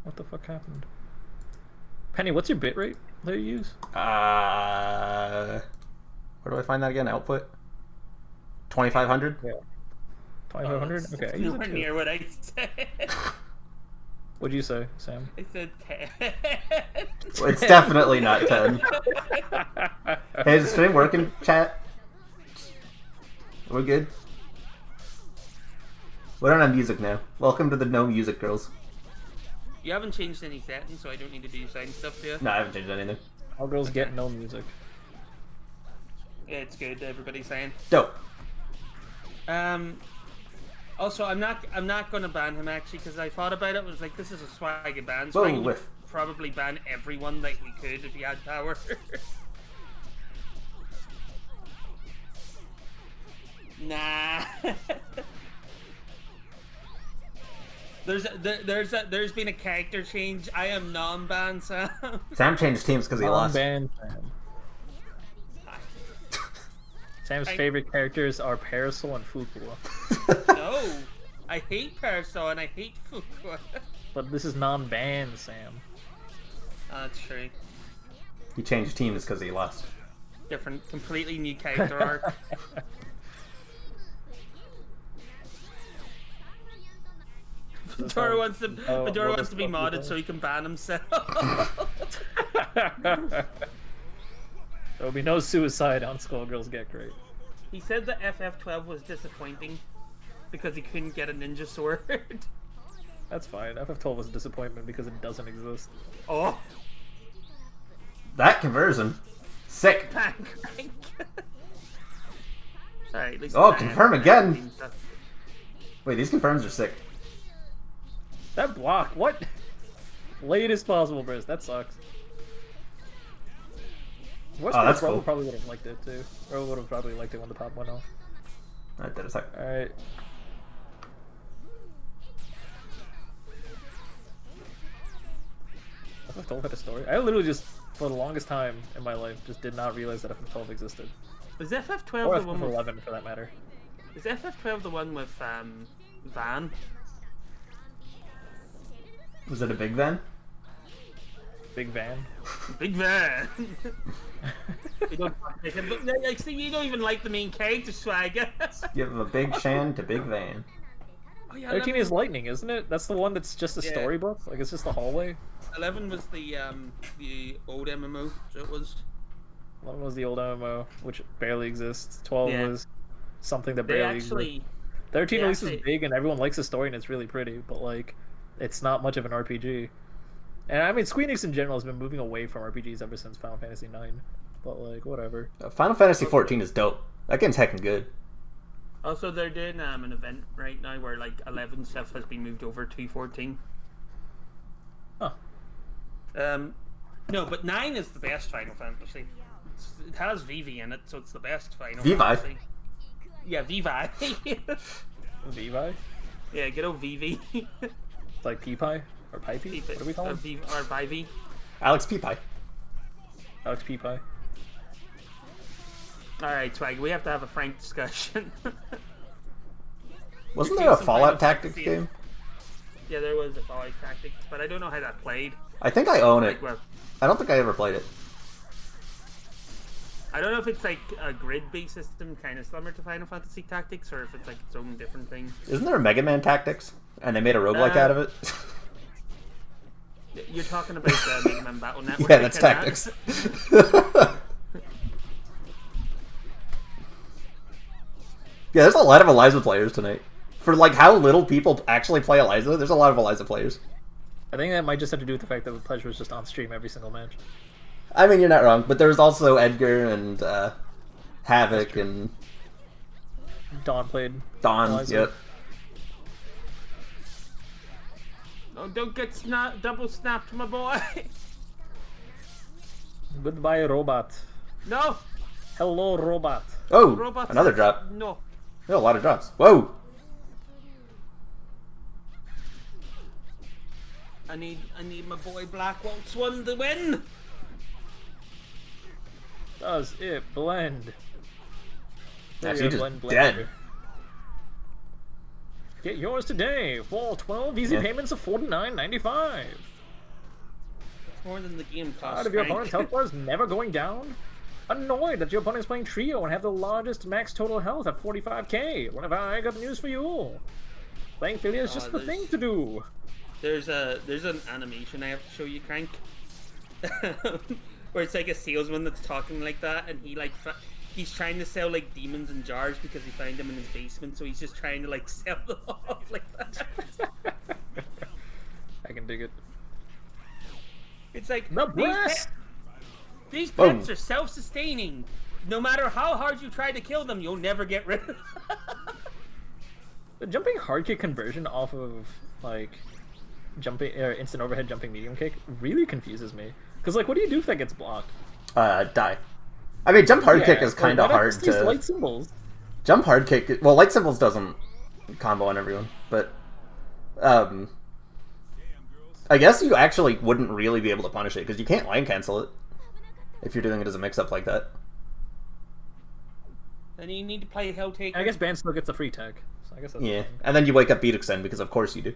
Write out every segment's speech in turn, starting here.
What the fuck happened? Penny, what's your bitrate that you use? Where do I find that again? Output? 2500? Yeah. 2500? Okay. It's nowhere near what I said. What'd you say, Sam? I said 10. Well, it's definitely not 10. Hey, is the stream working, chat? We're good? We don't have music now. Welcome to the no music girls. You haven't changed any settings, so I don't need to do sound stuff to you. No, I haven't changed anything. All girls get no music. Yeah, it's good. Everybody's saying. Dope. Also, I'm not gonna ban him actually because I thought about it. I was like, this is a swaggy ban. Whoa, So I would whiff. probably ban everyone like we could if he had power. Nah. There's been a character change. I am non-ban Sam. Sam changed teams because he lost. Ban Sam. Sam's favorite characters are Parasol and Fukua. No, I hate Parasol and I hate Fukua. But this is non-ban Sam. That's true. He changed teams because he lost. Different, completely new character arc. Fedora wants to be modded so he can ban himself. There'll be no suicide on Skullgirls Get Great. He said the FF12 was disappointing because he couldn't get a ninja sword. That's fine. FF12 was a disappointment because it doesn't exist. Oh, That conversion. Sick. pancake. Sorry, at least Oh, I confirm have again. stuff. Wait, these confirms are sick. That block, what? Latest possible burst, that sucks. Oh, that's cool. Probably would have liked it too. Ro would have probably liked it when the pop went off. Alright, that is like. Alright. FF12 had a story. I literally just, for the longest time in my life, just did not realize that FF12 existed. Is FF12 Or the one with... FF11 for that matter. Is FF12 the one with Van? Was it a big van? Big Van. Big Van. You don't even like the main character swagger. Give a big Shan to big van. Oh, yeah, 13 is Lightning, isn't it? That's the one that's just a storybook? Like, it's just the hallway? 11 was the old MMO, so it was. 11 was the old MMO, which barely exists. 12 was something that They barely actually. exists. 13 they at least is actually- big and everyone likes the story and it's really pretty, but like, it's not much of an RPG. And I mean, Square Enix in general has been moving away from RPGs ever since Final Fantasy IX. But like, whatever. Final Fantasy 14 is dope. That game's heckin' good. Also, they're doing an event right now where like 11 stuff has been moved over to 14. Huh. No, but 9 is the best Final Fantasy. It has Vivi in it, so it's the best Final Vivi? Fantasy. Yeah, Vivi. Vivi? Yeah, good old Vivi. It's like Peepie? Or Pipey? What do we call him? Or Vivi. Alex Peepie. Alex Peepie. Alright, Swag, we have to have a frank discussion. Wasn't there a Some Fallout Final Tactics Fantasy- game? Yeah, there was a Fallout Tactics, but I don't know how that played. I think I own it. Like, well, I don't think I ever played it. I don't know if it's like a grid-based system, kind of similar to Final Fantasy Tactics, or if it's like its own different thing. Isn't there a Mega Man Tactics? And they made a roguelike out of it? You're talking about the Mega Man Battle Network. Yeah, that's Tactics. Yeah, there's a lot of Eliza players tonight. For like how little people actually play Eliza, there's a lot of Eliza players. I think that might just have to do with the fact that the Pleasure was just on stream every single match. I mean, you're not wrong, but there's also Edgar and Havoc and Dawn played. Dawn. Eliza. Yep. Oh, don't get double snapped, my boy. Goodbye, robot. No, Hello, robot. Oh, robots. another drop. No. There are a lot of drops. Whoa. I need my boy Black Waltz 1 to win. Does it blend? There Actually, you just go, blend dead. blender. Get yours today for 12 easy Yeah. payments of $49.95. more than the game costs. Tired of your opponent's health bars never going down? Annoyed that your opponent is playing trio and have the largest max total health at 45k? What have I got news for you? Playing failure is just the thing to do. There's an animation I have to show you, Crank, where it's like a salesman that's talking like that, and he's trying to sell like demons in jars because he found them in his basement, so he's just trying to like sell them off like that. I can dig it. It's like The breast. These pets are self-sustaining. No matter how hard you try to kill them, you'll never get rid of them. The jumping hard kick conversion off of like jumping instant overhead jumping medium kick really confuses me. Cause like, what do you do if that gets blocked? Die. I mean, jump hard kick is kind of hard to. Light symbols. Jump hard kick. Well, light symbols doesn't combo on everyone, but I guess you actually wouldn't really be able to punish it because you can't line cancel it if you're doing it as a mix-up like that. Then you need to play Helltaker. I guess Ban still gets a free tag. So I guess that's yeah, and then you wake up Beat Extend because of course you do.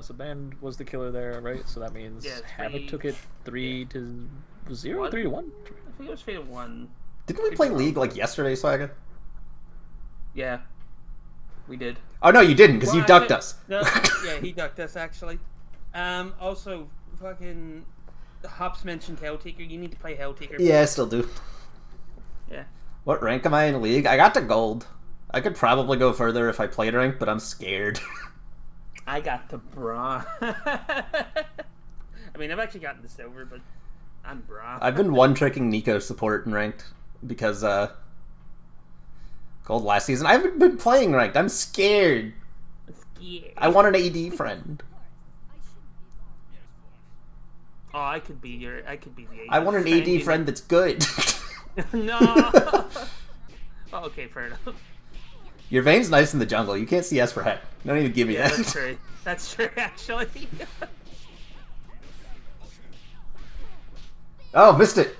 So Ban was the killer there, right? So that means Havoc took it 3-0, 3-1. I think it was 3-1. Didn't we play League like yesterday, Swagger? Yeah, we did. Oh no, you didn't because you ducked us. No, yeah, he ducked us actually. Also, fucking Hops mentioned Helltaker. You need to play Helltaker. Yeah, I still do. Yeah. What rank am I in League? I got to gold. I could probably go further if I played rank, but I'm scared. I got to bronze. I mean, I've actually gotten to silver, but I'm bronze. I've been one-tricking Nico support in ranked because gold last season. I haven't been playing ranked. I'm scared. I want an AD friend. Oh, I could be the AD. I want an AD friend that's good. No. Oh, okay, fair enough. Your Vayne's nice in the jungle. You can't CS for heck. Don't even give me that. That's true. That's true, actually. Oh, missed it.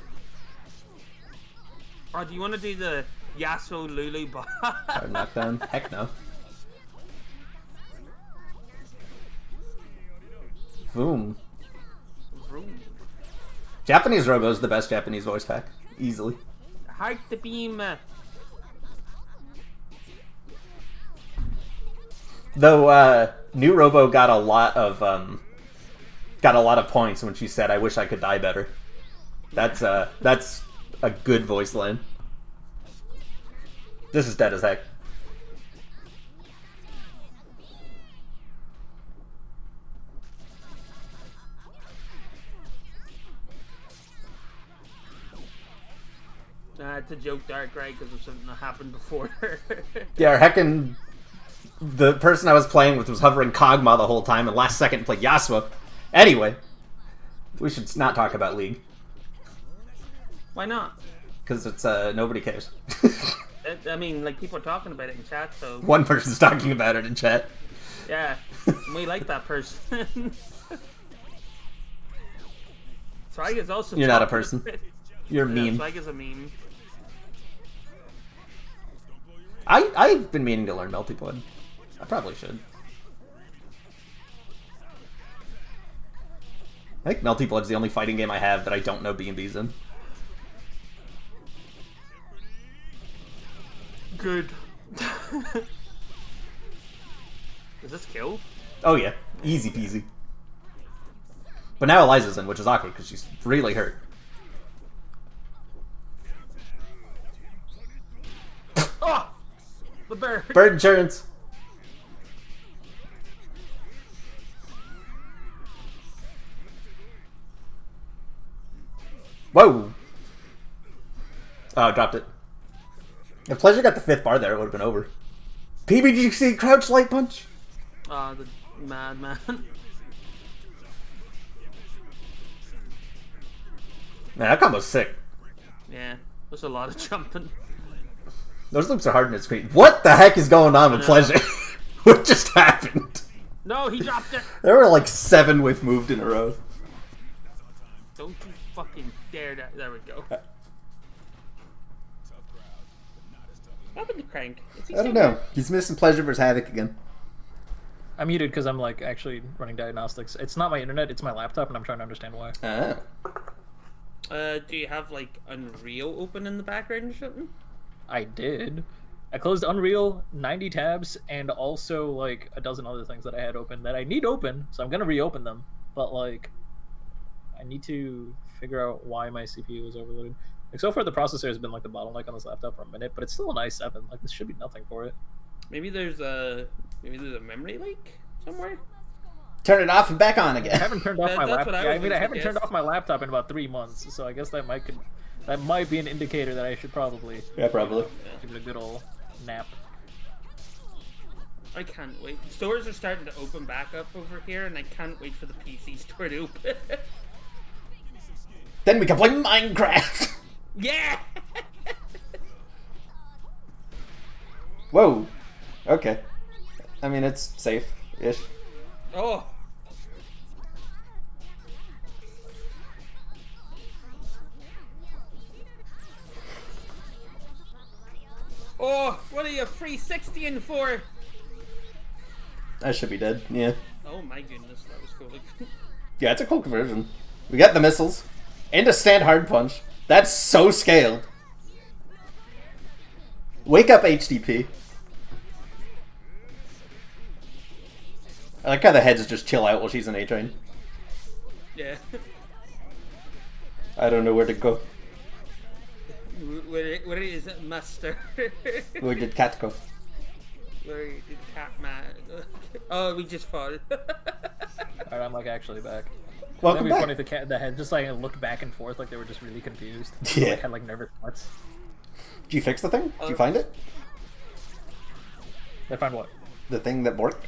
Oh, do you want to do the Yasuo Lulu bar? Knockdown? Heck no. Boom. Japanese Robo is the best Japanese voice pack. Easily. Heart the beam. Though new Robo got a lot of points when she said, "I wish I could die better." That's a good voice line. This is dead as heck. It's a joke, Dark, right? Because of something that happened before. Yeah, heckin' the person I was playing with was hovering Kog'Maw the whole time, and last second played Yasuo. Anyway, we should not talk about League. Why not? Because it's nobody cares. I mean, like, people are talking about it in chat, so... One person's talking about it in chat. Yeah, we like that person. Swag is also... You're not a person. You're a meme. Swag is a meme. I've been meaning to learn Melty Blood. I probably should. I think Melty Blood's the only fighting game I have that I don't know B&Bs in. Good. Is this kill? Oh yeah, easy peasy. But now Eliza's in, which is awkward because she's really hurt. Oh! The bird! Bird insurance! Whoa! Oh, dropped it. If Pleasure got the 5th bar there, it would have been over. PBGC Crouch Light Punch! Oh, the madman. Man, that combo's sick. Yeah, there's a lot of jumping. Those loops are hard in the screen. What the heck is going on with Pleasure? What just happened? No, he dropped it! There were like 7 whiff moved in a row. Don't you fucking dare that. There we go. What happened to Crank? I don't know. He's missing Pleasure vs. Havoc again. I'm muted because I'm like actually running diagnostics. It's not my internet, it's my laptop, and I'm trying to understand why. Do you have like Unreal open in the background or something? I did. I closed Unreal, 90 tabs, and also like a dozen other things that I had open that I need open, so I'm gonna reopen them. But like, I need to figure out why my CPU is overloaded. Like so far, the processor has been like the bottleneck on this laptop for a minute, but it's still an i7. Like this should be nothing for it. Maybe there's a memory leak somewhere. Turn it off and back on again. I haven't turned off my laptop. I mean, I haven't guess. turned off my laptop in about 3 months, so I guess that might be an indicator that I should probably Probably. give it a good old nap. I can't wait. Stores are starting to open back up over here, and I can't wait for the PC store to open. Then we can play Minecraft. Yeah. Whoa. Okay. I mean, it's safe-ish. Oh. Oh, what are you 360ing for? I should be dead. Yeah. Oh my goodness, that was cool. Yeah, it's a cool conversion. We got the missiles and a stand hard punch. That's so scaled. Wake up, HDP. I like how the heads just chill out while she's in A-Train. Yeah. I don't know where to go. Where is it, Master? Where did Cat go? Where did Catman? Oh, we just fought. Alright, I'm like actually back. Welcome That'd be back. funny if the head just like looked back and forth like they were just really confused. Yeah. Like, had like nervous thoughts. Did you fix the thing? Did you find it? They found what? The thing that worked?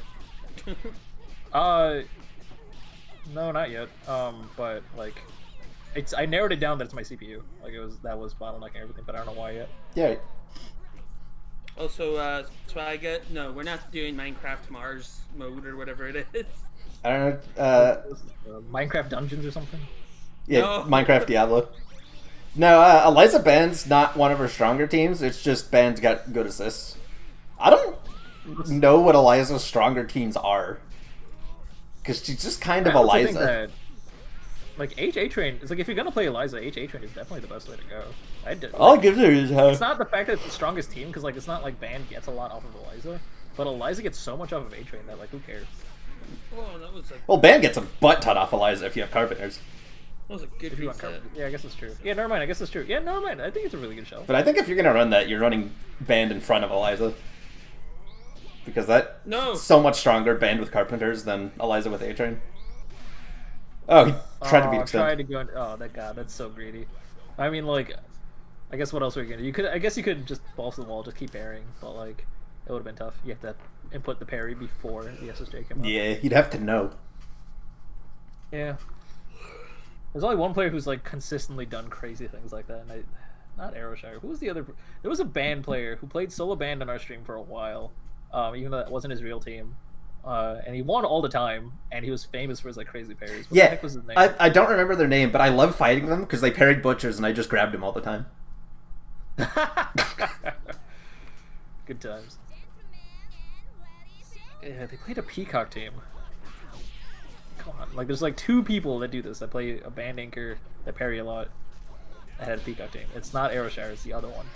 No, not yet. But like, I narrowed it down that it's my CPU. Like that was bottlenecking everything, but I don't know why yet. Yeah. Also, Swagga, no, we're not doing Minecraft Mars mode or whatever it is. I don't know. Minecraft Dungeons or something. Yeah, No. Minecraft Diablo. No, Eliza Band's not one of her stronger teams. It's just Band's got good assists. I don't know what Eliza's stronger teams are. Because she's just kind of I also think Eliza. that, like A-Train, it's like if you're gonna play Eliza, A-Train is definitely the best way to go. All it gives her is It's not the fact that it's the strongest team, because like it's not like Band gets a lot off of Eliza, but Eliza gets so much off of A-Train that like who cares? Oh, that was a Well, Band gets a butt ton off Eliza if you have Carpenters. good If you want reset. cover. Yeah, I guess it's true. Yeah, never mind. I guess it's true. Yeah, never mind. I think it's a really good show. But I think if you're going to run that, you're running Band in front of Eliza. Because that so much stronger Band with Carpenters than Eliza with A-Train. Oh, he tried to beat extend. Tried to go. Oh, that god, that's so greedy. I mean, like, I guess what else are you gonna do? You could, I guess you could just balls to the wall, just keep parrying, but like, it would have been tough. You have to input the parry before the SSJ came out. Yeah, you'd have to know. Yeah. There's only one player who's like consistently done crazy things like that, and not Aeroshire. Who was the other? There was a Band player who played solo Band on our stream for a while, even though that wasn't his real team. And he won all the time, and he was famous for his like crazy parries. What the heck was his name? I don't remember their name, but I love fighting them because they parried butchers, and I just grabbed him all the time. Good times. Yeah, they played a Peacock team. Come on, like there's like 2 people that do this. That play a Band anchor that parry a lot. That had a Peacock team. It's not Aeroshire, it's the other one.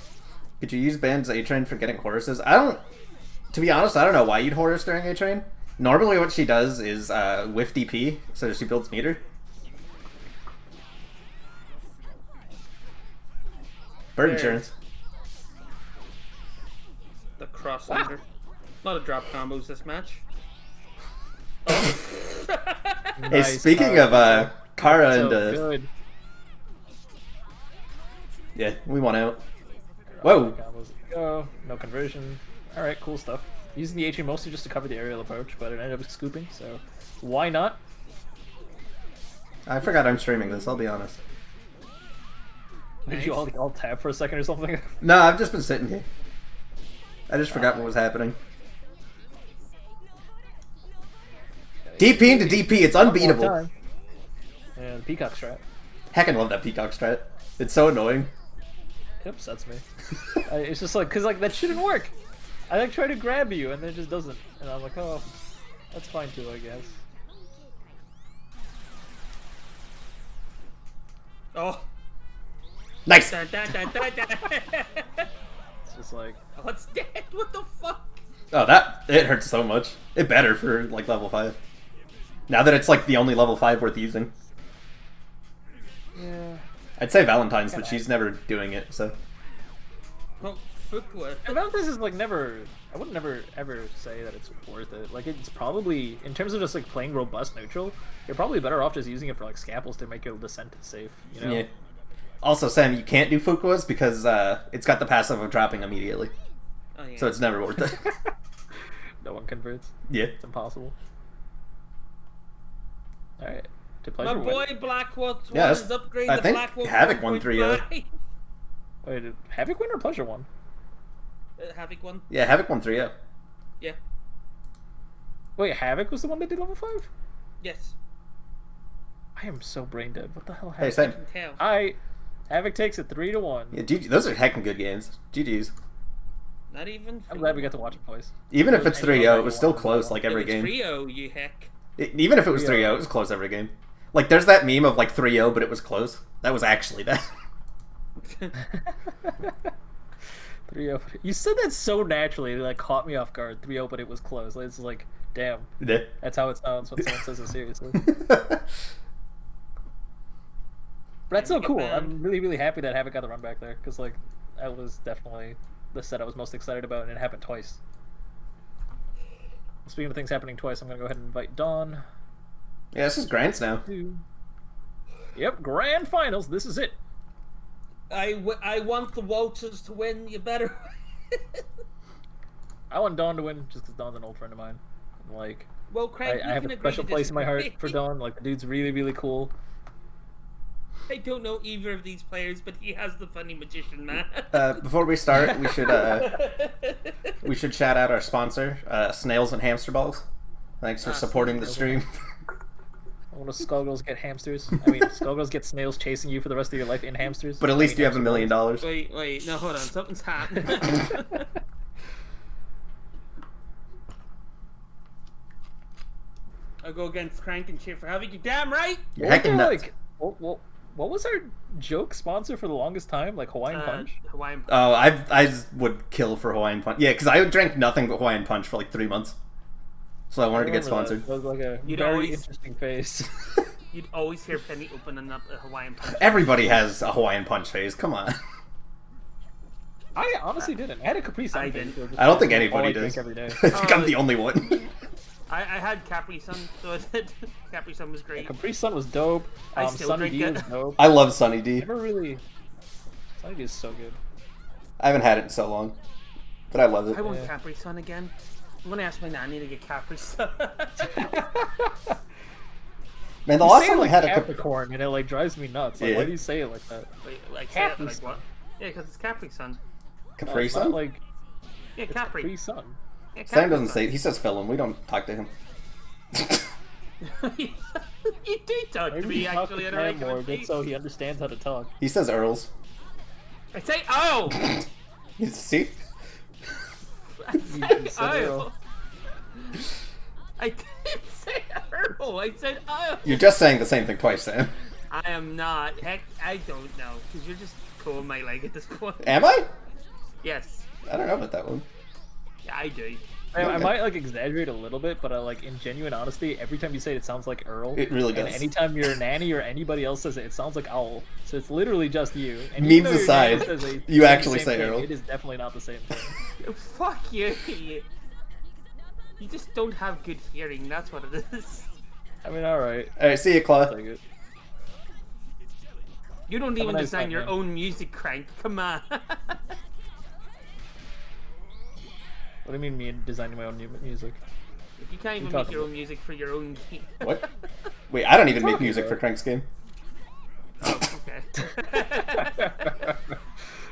Could you use Band's A-Train for getting Horuses? I don't... To be honest, I don't know why you'd Horus during A-Train. Normally what she does is whiff DP, so she builds meter. Bird insurance. The cross-lander. A lot of drop combos this match. Hey, Nice, speaking of Kara so and... good. Yeah, we won out. Whoa! Oh, no conversion. Alright, cool stuff. Using the HE mostly just to cover the aerial approach, but it ended up scooping, so why not? I forgot I'm streaming this, I'll be honest. Did you all tab for a second or something? No, I've just been sitting here. I just forgot what was happening. DP into DP, it's unbeatable. Yeah, the Peacock strat. Heck, I love that Peacock strat. It's so annoying. It upsets me. It's just like, cause like that shouldn't work. I like try to grab you and then it just doesn't, and I'm like, oh. That's fine too, I guess. Oh. Nice. Dun, dun, dun, dun, dun. It's just like, Oh, it's dead. What the fuck? Oh, it hurts so much. It better for like level 5. Now that it's like the only level 5 worth using. yeah. I'd say Valentine's, but she's never doing it, so. Oh, fuck what? And Valentine's is like never. I would never ever say that it's worth it. Like it's probably in terms of just like playing robust neutral, you're probably better off just using it for like scalpels to make your descent safe. You know. Yeah. Also, Sam, you can't do Fuquas because it's got the passive of dropping immediately, Oh, yeah. so it's never worth it. No one converts. Yeah. It's impossible. All right. To My pleasure. boy Blackwell Yeah, has upgraded I the think Blackwell Havoc won 1.5. Wait, did Havoc win or pleasure won? Havoc one. Yeah, Havoc won 3-0. Yeah. Wait, Havoc was the one that did level 5? Yes. I am so brain dead. What the hell Hey, happened? Sam. I can tell. Havoc takes it 3-1. Yeah, GG, those are heckin' good games. GG's. Not even. I'm glad we got to watch it twice. Even if it's I know 3-0, that it was you still won. close like every It's game. 3-0, you heck. Even if it was 3-0. 3-0, it was close every game. Like, there's that meme of like 3-0, but it was close. That was actually that. 3-0. You said that so naturally, it like caught me off guard. 3-0, but it was close. Like, it's like, damn. Yeah. That's how it sounds when someone says it seriously. But that's so cool. I'm really, really happy that Havoc got the run back there, because like that was definitely the set I was most excited about, and it happened twice. Speaking of things happening twice, I'm gonna go ahead and invite Dawn. Yeah, this is Grants now. Yep, grand finals. This is it. I want the Walters to win. You better. I want Dawn to win just because Dawn's an old friend of mine. And, like, Well, Craig, I have a special place in my heart for Dawn. Like, the dude's really, really cool. I don't know either of these players, but he has the funny magician man. Before we start, we should shout out our sponsor, Snails and Hamster Balls. Thanks for supporting the stream. I want to Skullgirls get hamsters. I mean, Skullgirls get snails chasing you for the rest of your life in hamsters. But at least you have $1 hamster million. balls. Wait, no, hold on, something's happening. I'll go against Crank and cheer for Havoc. You damn right. You're What heckin' the, nuts. like, what was our joke sponsor for the longest time? Like Hawaiian Punch? Hawaiian Punch. Oh, I would kill for Hawaiian Punch. Yeah, because I drank nothing but Hawaiian Punch for like 3 months. So I wanted to get remember sponsored. That was like a You'd very always- interesting face. You'd always hear Penny opening up a Hawaiian Punch. Everybody has a Hawaiian Punch phase. Come on. I honestly didn't. I had a Capri Sun I phase. didn't. where I don't think all anybody I drink does. every day. I think I'm the only one. I had Capri Sun, so I did. Capri Sun was great. Capri Sun was dope. I still Sunny drink D it. was dope. I love Sunny D. Never really. Sunny D is so good. I haven't had it in so long, but I love it. I want Yeah. Capri Sun again. I'm gonna ask my nanny to get Capri Sun. Man, the You last say it time I like had a Capricorn, and it like drives me nuts. Like, Yeah. why do you say it like that? Wait, like, Capri like Sun. what? Yeah, because it's Capri Sun. Capri It's not Sun. like Yeah, it's Capri. Capri Sun. Yeah, Capri Sam doesn't Sun. say. He says fill him. We don't talk to him. You do talk to Maybe me you talk actually to on a Sam regular more, just basis. so he understands how to talk. He says Earls. I say oh. See? I You said said oh. I didn't say Earl. I said oh. You're just saying the same thing twice, Sam. I am not. Heck, I don't know. Because you're just pulling my leg at this point. Am I? Yes. I don't know about that one. Yeah, I do. I might like exaggerate a little bit, but like in genuine honesty, every time you say it, it sounds like Earl. It really And does. anytime your nanny or anybody else says it, it sounds like Owl. So it's literally just you. And Memes even though your nanny aside, says it, you it's actually the say same thing, Earl. It is definitely not the same thing. Fuck you. You just don't have good hearing. That's what it is. I mean, all right. All right, see you, Claw. Take it. You don't Have a even nice design night, your man. own music, Crank. Come on. What do you mean, me designing my own music? You can't even talking make your about? own music for your own game. What? Wait, I don't even make talking music for about? Crank's game. Oh, okay.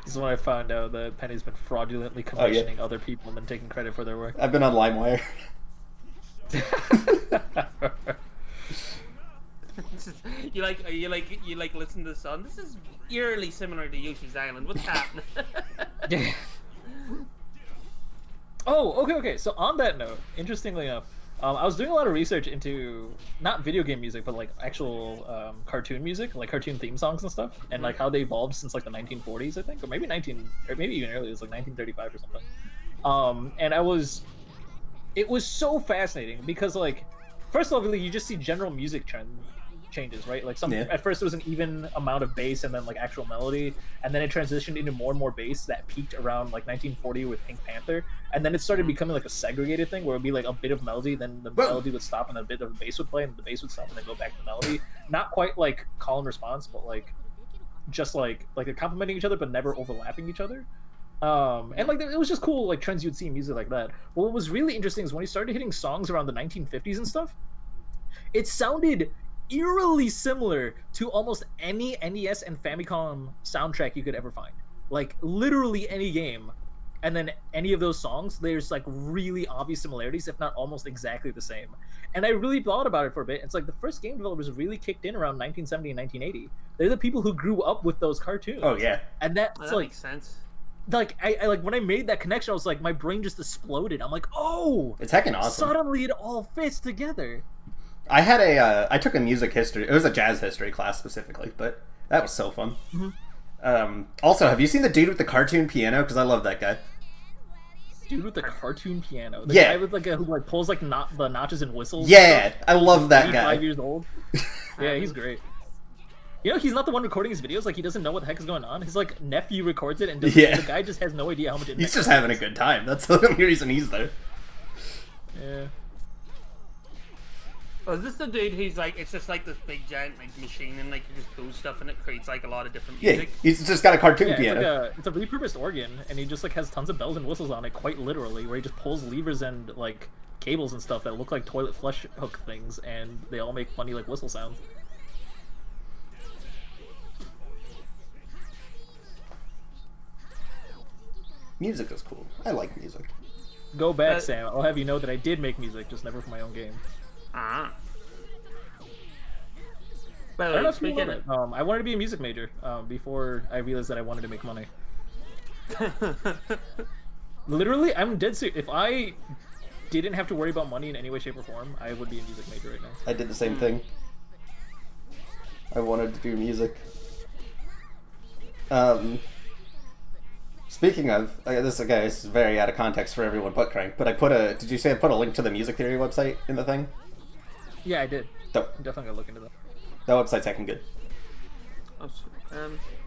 This is when I found out that Penny's been fraudulently Oh, yeah. commissioning other people and then taking credit for their work. I've been on LimeWire. This is- you like listen to the song. This is eerily similar to Yoshi's Island. What's happening? Yeah. Oh, okay. So on that note, interestingly enough, I was doing a lot of research into not video game music, but like actual cartoon music, like cartoon theme songs and stuff, and like how they evolved since like the 1940s, I think, or maybe even earlier. It was like 1935 or something. And it was so fascinating because like, first of all, really, you just see general music changes, right? Like at first it was an even amount of bass and then like actual melody, and then it transitioned into more and more bass that peaked around like 1940 with Pink Panther, and then it started becoming like a segregated thing where it would be like a bit of melody, then the melody would stop and a bit of bass would play, and the bass would stop and then go back to melody. Not quite like call and response, but like just like they're complementing each other but never overlapping each other. And like it was just cool, like trends you'd see in music like that. But what was really interesting is when he started hitting songs around the 1950s and stuff, it sounded eerily similar to almost any NES and Famicom soundtrack you could ever find. Like literally any game, and then any of those songs, there's like really obvious similarities, if not almost exactly the same. And I really thought about it for a bit. It's like the first game developers really kicked in around 1970 and 1980. They're the people who grew up with those cartoons. Oh yeah, and that makes sense. Like I like when I made that connection, I was like, my brain just exploded. I'm like, oh, it's heckin' awesome. Suddenly it all fits together. I had I took a music history. It was a jazz history class specifically, but that was so fun. Mm-hmm. Also, have you seen the dude with the cartoon piano? Because I love that guy. Dude with the cartoon piano. The yeah. guy with like who like pulls like the notches and whistles. Yeah, I love that guy. 5 years old. Yeah, he's great. You know, he's not the one recording his videos. Like, he doesn't know what the heck is going on. His like nephew records it, and the guy just has no idea how much. He's just having a good time. That's the only reason he's there. Yeah. Oh, is this the dude who's like, it's just like this big giant like machine, and like you just pull stuff and it creates like a lot of different music? Yeah, he's just got a cartoon piano. It's a repurposed organ, and he just like has tons of bells and whistles on it, quite literally, where he just pulls levers and like cables and stuff that look like toilet flush hook things, and they all make funny like whistle sounds. Music is cool. I like music. Go back, Sam. I'll have you know that I did make music, just never for my own game. Ah. Well, I don't know if I wanted to be a music major before I realized that I wanted to make money. Literally, I'm dead serious. If I didn't have to worry about money in any way, shape, or form, I would be a music major right now. I did the same thing. I wanted to do music. Speaking of, this is very out of context for everyone but Crank, but I put did you say I put a link to the Music Theory website in the thing? Yeah, I did. Dope. I'm definitely gonna look into that. That website's heckin' good.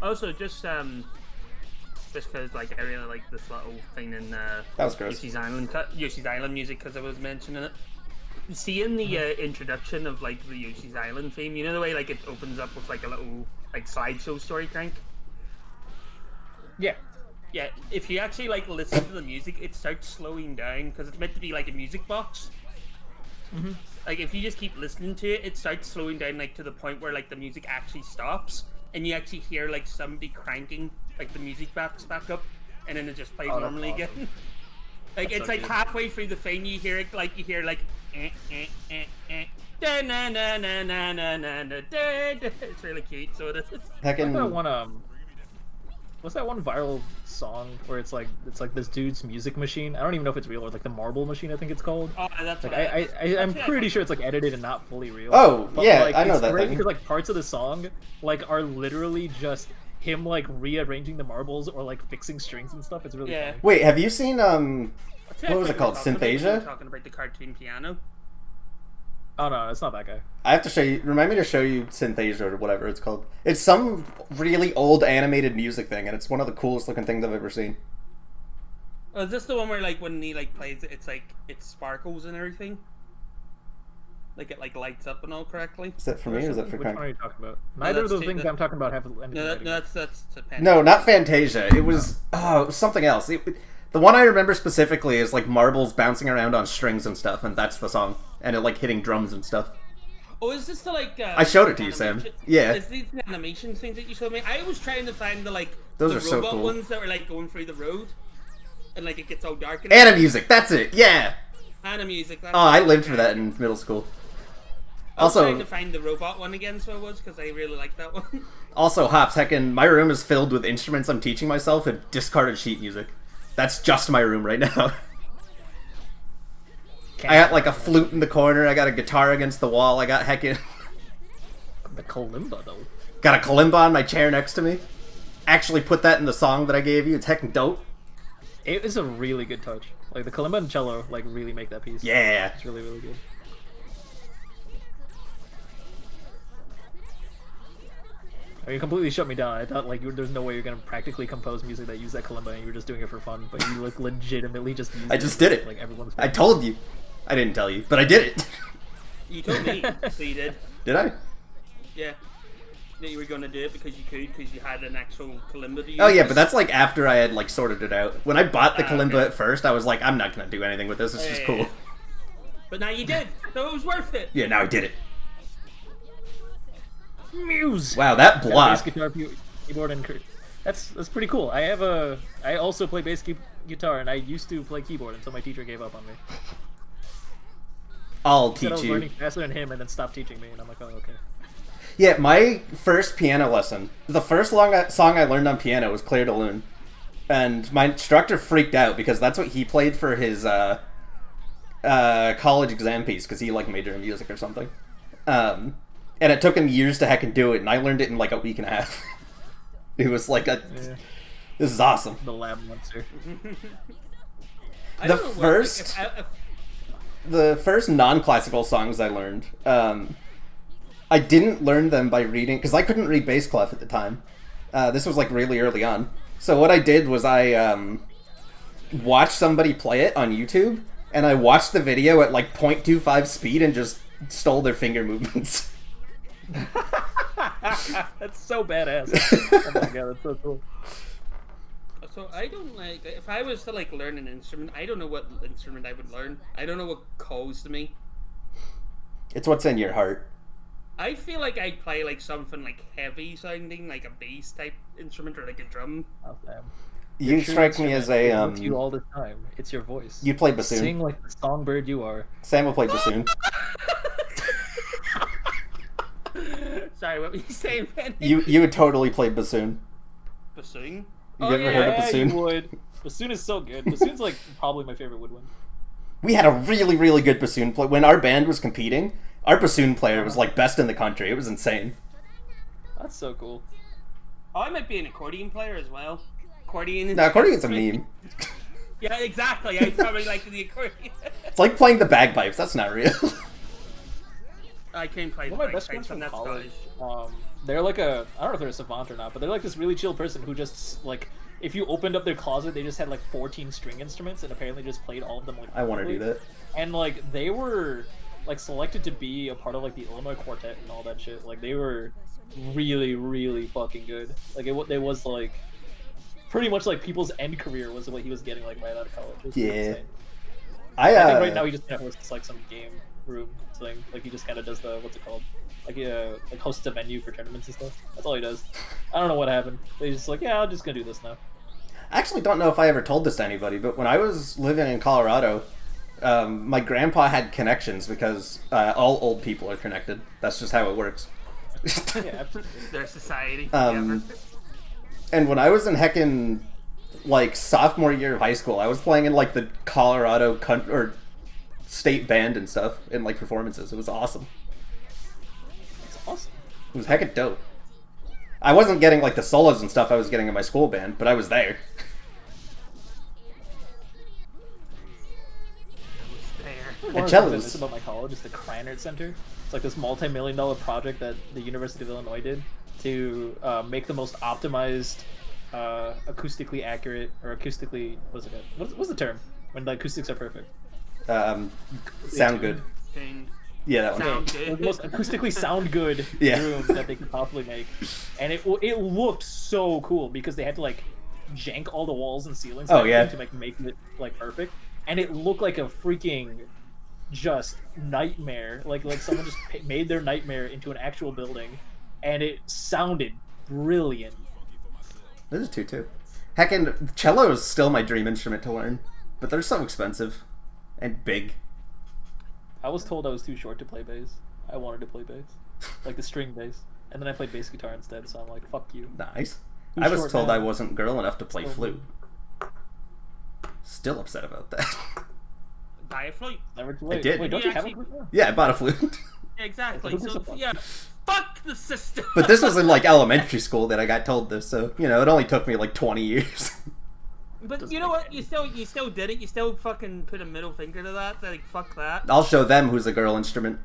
Also, just because like I really like this little thing in that was gross. Yoshi's Island music, because I was mentioning it. Seeing the introduction of like the Yoshi's Island theme, you know the way like it opens up with like a little like slideshow story, Crank? Yeah. Yeah, if you actually like listen to the music, it starts slowing down because it's meant to be like a music box. Mm-hmm. Like if you just keep listening to it, it starts slowing down like to the point where like the music actually stops, and you actually hear like somebody cranking like the music box back up, and then it just plays normally awesome. again. Like that's it's so like good. Halfway through the thing, you hear it like da na na na na na na na da. It's really cute. So it is. Heckin'. What's that one viral song where it's like this dude's music machine? I don't even know if it's real, or like the marble machine, I think it's called. Oh, that's like I'm pretty sure it's like edited and not fully real. Oh, but, yeah, like, I know it's that great thing. because like parts of the song like are literally just him like rearranging the marbles or like fixing strings and stuff. It's really funny. Wait, have you seen what was it called? Synthesia? Talking about the cartoon piano. Oh no, it's not that guy. I have to show you. Remind me to show you Synthesia or whatever it's called. It's some really old animated music thing, and it's one of the coolest looking things I've ever seen. Oh, is this the one where like when he like plays it, it's like it sparkles and everything? Like it like lights up and all correctly? Is that for me or is that for Which Crank? one are you talking about? Neither of those things I'm talking about have anything. No, that's Fantasia. No, not Fantasia. It was it was something else. The one I remember specifically is like marbles bouncing around on strings and stuff, and that's the song. And it like hitting drums and stuff. Oh, is this the like? I showed it to you, Sam. Yeah. Is these the animation things that you showed me? I was trying to find the like those the are so robot cool. ones that were like going through the road, and like it gets all dark. And music. That's it. Yeah. And music. I lived for that in middle school. I was trying to find the robot one again, so I was because I really like that one. Also, Hops, heckin', my room is filled with instruments I'm teaching myself and discarded sheet music. That's just my room right now. I got like a flute in the corner. I got a guitar against the wall. I got heckin' The kalimba though. got a kalimba on my chair next to me. Actually put that in the song that I gave you. It's heckin' dope. It is a really good touch. Like the kalimba and cello, like really make that piece. Yeah. It's really really good. You completely shut me down. I thought like there's no way you're gonna practically compose music that use that kalimba, and you were just doing it for fun. But you like legitimately just used I just did it. Like everyone's. I told you. I didn't tell you, but I did it. You told me, so you did. Did I? Yeah. That you were gonna do it because you could, because you had an actual kalimba to use. Oh yeah, but that's like after I had like sorted it out. When I bought the kalimba okay. at first, I was like, I'm not gonna do anything with this. It's just cool. But now you did, so it was worth it. Yeah, now I did it. Muse. Wow, that Bass block. guitar, keyboard, and that's pretty cool. I also play bass guitar, and I used to play keyboard until my teacher gave up on me. I'll Said I teach was you. learning faster than him, and then stopped teaching me, and I'm like, oh okay. Yeah, my first piano lesson, the first song I learned on piano was Claire de Lune. And my instructor freaked out because that's what he played for his college exam piece, because he like majored in music or something. And it took him years to heckin' do it, and I learned it in like a week and a half. It was like Yeah. this is awesome. The lab monster. I The don't know what, first- if The first non-classical songs I learned, I didn't learn them by reading, because I couldn't read bass clef at the time. This was like really early on. So what I did was I watched somebody play it on YouTube, and I watched the video at like 0.25 speed and just stole their finger movements. That's so badass. Oh my god, that's so cool. So I don't like, if I was to like learn an instrument, I don't know what instrument I would learn. I don't know what calls to me. It's what's in your heart. I feel like I'd play like something like heavy sounding, like a bass type instrument or like a drum. Oh, damn. You Your true strike me as instrument a is with you all the time. It's your voice. you play bassoon. Sing like the songbird you are. Sam will play bassoon. Sorry, what were you saying, Penny? You would totally play bassoon. Bassoon? You ever heard of bassoon? You would. Bassoon is so good. Bassoon's like probably my favorite woodwind. We had a really, really good bassoon player. When our band was competing, our bassoon player was like best in the country. It was insane. That's so cool. Oh, I might be an accordion player as well. Accordion. No, accordion's a meme. Yeah, exactly. I probably like the accordion. It's like playing the bagpipes. That's not real. I can't play the One of my best bagpipes, friends from and that's college, Scottish. they're like a, I don't know if they're a savant or not, but they're like this really chill person who just like, if you opened up their closet, they just had like 14 string instruments and apparently just played all of them like I want to do perfectly. that. And like they were like selected to be a part of like the Illinois Quartet and all that shit. Like they were really, really fucking good. Like it was like pretty much like people's end career was what he was getting like right out of college. It was Yeah. insane. I I think right now he just kind of hosts like some game room thing. Like he just kind of does the, what's it called? Like hosts a venue for tournaments and stuff. That's all he does. I don't know what happened. They just like, yeah, I'm just gonna do this now. I actually don't know if I ever told this to anybody, but when I was living in Colorado, my grandpa had connections because all old people are connected. That's just how it works. Yeah, absolutely. Their society. Um, and when I was in heckin' like sophomore year of high school, I was playing in like the Colorado or state band and stuff in like performances. It was awesome. It's awesome. It was heckin' dope. I wasn't getting like the solos and stuff I was getting in my school band, but I was there. There. One of the things I miss about my college is the Krannert Center. It's like this multi-million-dollar project that the University of Illinois did to make the most optimized, acoustically accurate, or acoustically, what's the term when the acoustics are perfect? Sound good. Thing. Yeah, that one. Sound The good. most acoustically sound good Yeah. room that they could possibly make, and it looked so cool because they had to like jank all the walls and ceilings. Oh, yeah. To make it like perfect, and it looked like a freaking just nightmare. Like someone just made their nightmare into an actual building, and it sounded brilliant. This is 2-2. Heckin', cello is still my dream instrument to learn, but they're so expensive and big. I was told I was too short to play bass. I wanted to play bass, like the string bass, and then I played bass guitar instead. So I'm like, fuck you. Nice. Who's I was short told now? I wasn't girl enough to play Oh. flute. Still upset about that. buy a flute. Never too late. did. Wait, don't You you have a actually- flute now? Yeah, I bought a flute. Exactly. Who gives So a fuck? yeah, fuck the system. But this was in like elementary school that I got told this, so you know it only took me like 20 years. But you know what? You still did it. You still fucking put a middle finger to that. Like fuck that. I'll show them who's a girl instrument.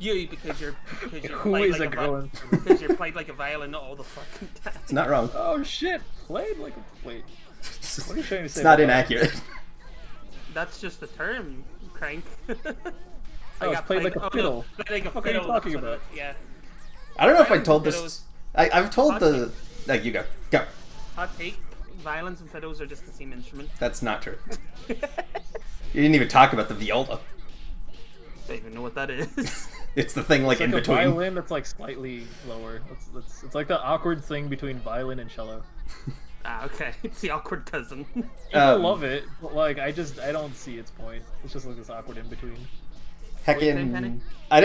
You because you're Who played is like a girl? because you're played like a violin all the fucking time. It's not wrong. Oh shit! Played like a wait. What are you trying to say? It's not about that? inaccurate. That's just the term, crank. Oh, it's played like a fiddle. Like a What are you fiddle, talking that's what about? it- Yeah. I don't know if I Violins told and this. fiddles. I've told Hot the. Like you go. Hot take: violins and fiddles are just the same instrument. That's not true. You didn't even talk about the viola. Don't even know what that is. It's the thing like It's in like a between. violin that's like slightly lower. It's like the awkward thing between violin and cello. Ah, okay. It's the awkward cousin. People love it, but like I don't see its point. It's just like this awkward in between. What you saying, Penny? I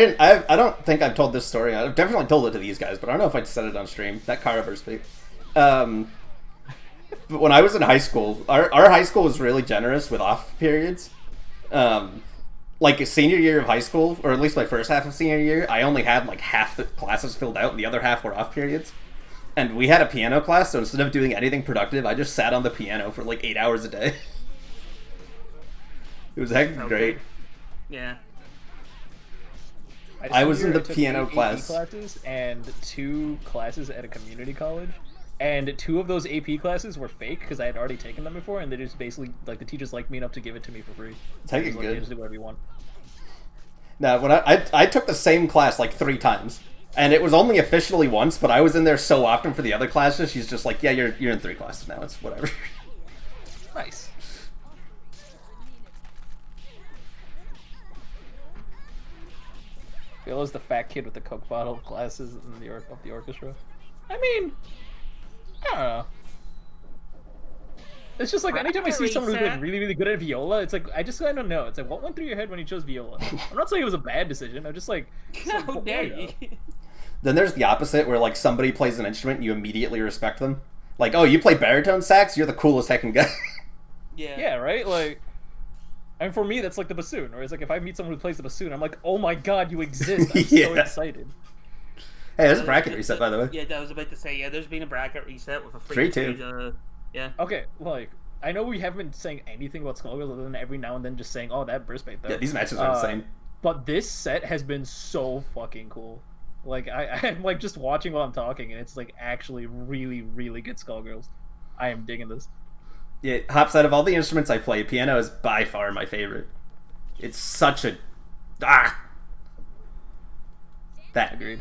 don't think I've told this story. I've definitely told it to these guys, but I don't know if I said it on stream. That car burst big. But when I was in high school, our high school was really generous with off periods. Like a senior year of high school, or at least my first half of senior year, I only had like half the classes filled out and the other half were off periods. And we had a piano class, so instead of doing anything productive, I just sat on the piano for like 8 hours a day. It was heck Sounds great. good. Yeah. I was in the took piano 8 AP class. classes and 2 classes at a community college, and 2 of those AP classes were fake because I had already taken them before, and they just basically like the teachers liked me enough to give it to me for free. It's heck Like, good. just do whatever you want. No, when I took the same class like 3 times, and it was only officially once, but I was in there so often for the other classes. She's just like, yeah, you're in 3 classes now. It's whatever. Nice. Bill is the fat kid with the Coke bottle glasses in the of the orchestra. I mean, I don't know. It's just like anytime I see someone who's like really, really good at viola, it's like I don't know. It's like what went through your head when you chose viola? I'm not saying it was a bad decision. I'm just like, How dare you? Then there's the opposite, where like somebody plays an instrument, you immediately respect them. Like, oh, you play baritone sax? You're the coolest heckin' guy. Yeah. yeah, right? Like, and for me, that's like the bassoon. Where it's like if I meet someone who plays the bassoon, I'm like, oh my god, you exist! I'm so Yeah. excited. Hey, there's a bracket reset, by the way. Yeah, I was about to say, yeah, there's been a bracket reset with a Free free too. yeah. Okay, like I know we haven't been saying anything about Skullgirls other than every now and then just saying, "Oh, that burst bait though." Yeah, these matches are insane. But this set has been so fucking cool. Like I'm like just watching while I'm talking, and it's like actually really, really good Skullgirls. I am digging this. Yeah, Hops, out of all the instruments I play, piano is by far my favorite. It's such a... That. Agreed.